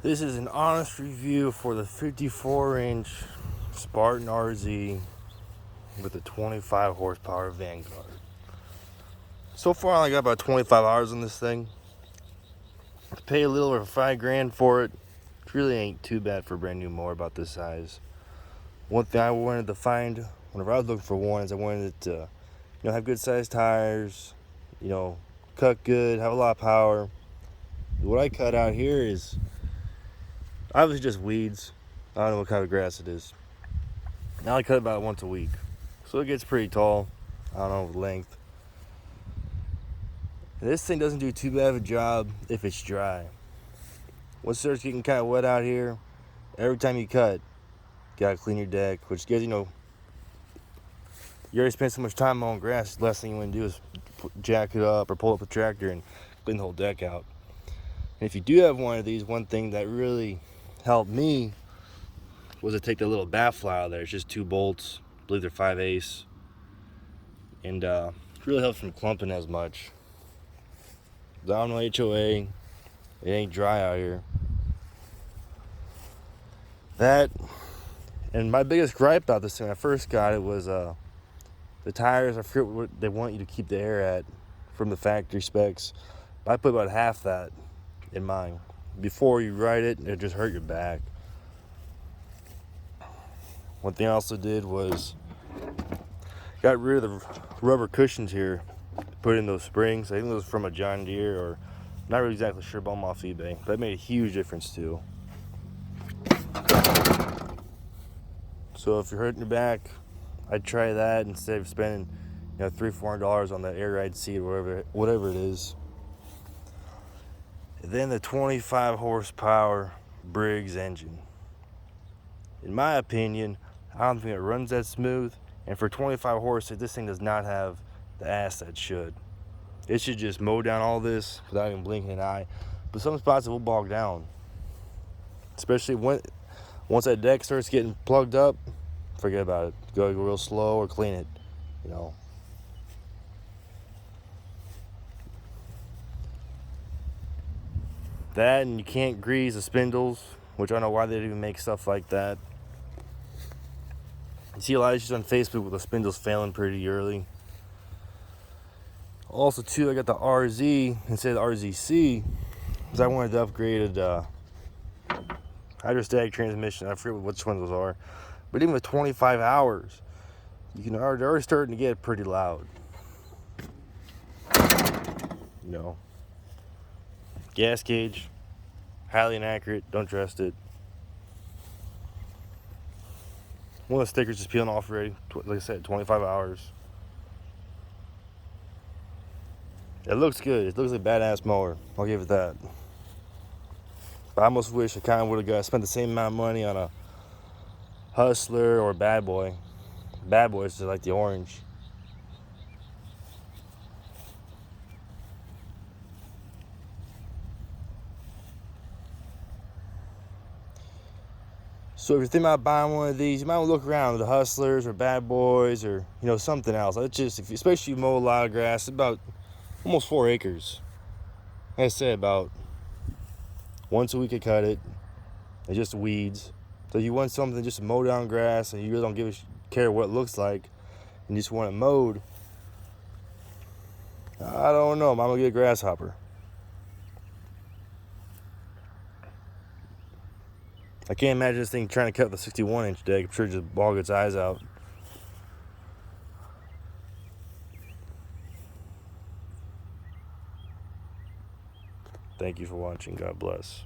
This is an honest review for the 54-inch Spartan RZ with a 25 horsepower Vanguard. So far, I only got about 25 hours on this thing. I pay a little over $5,000 for it. It really ain't too bad for a brand new mower about this size. One thing I wanted to find whenever I was looking for one is I wanted it to, have good sized tires, cut good, have a lot of power. What I cut out here is obviously just weeds. I don't know what kind of grass it is. Now I cut it about once a week, so it gets pretty tall. I don't know, with length. This thing doesn't do too bad of a job if it's dry. Once it starts getting kind of wet out here, every time you cut, you gotta clean your deck, which gives you already spent so much time mowing grass. The last thing you want to do is jack it up or pull up a tractor and clean the whole deck out. And if you do have one of these, one thing that really helped me was to take the little baffle out of there. It's just 2 bolts. I believe they're 5/8, and it really helps from clumping as much. Down no HOA, it ain't dry out here. That, and my biggest gripe about this thing when I first got it was the tires. I forget what they want you to keep the air at from the factory specs. But I put about half that in mine. Before you ride it, it just hurt your back. One thing I also did was got rid of the rubber cushions here, put in those springs. I think it was from a John Deere, or not really exactly sure, but I'm off eBay. But that made a huge difference too. So if you're hurting your back, I'd try that instead of spending $300-400 on that air ride seat or whatever it is. And then the 25 horsepower Briggs engine. In my opinion, I don't think it runs that smooth, and for 25 horses, this thing does not have the ass that should. It should just mow down all this without even blinking an eye. But some spots it will bog down, especially once that deck starts getting plugged up. Forget about it. Go real slow or clean it. That, and you can't grease the spindles, which I don't know why they'd even make stuff like that. You see a lot of issues on Facebook with the spindles failing pretty early. Also, too, I got the RZ instead of RZC because I wanted to upgrade hydrostatic transmission. I forget which ones those are. But even with 25 hours, they're already starting to get pretty loud. Gas gauge, highly inaccurate. Don't trust it. One of the stickers is peeling off already. Like I said, 25 hours. It looks good. It looks like a badass mower. I'll give it that. But I almost wish I kind of would have spent the same amount of money on a Hustler or a Bad Boy. Bad Boy is just like the orange. So if you're thinking about buying one of these, you might want to look around the Hustlers or Bad Boys or something else. It's just, especially if you mow a lot of grass, it's about almost 4 acres. Like I said, about once a week I cut it. It's just weeds. So you want something just to mow down grass, and you really don't care what it looks like, and you just want it mowed. I don't know. I'm gonna get a grasshopper. I can't imagine this thing trying to cut the 61-inch deck. I'm sure it just bog its eyes out. Thank you for watching. God bless.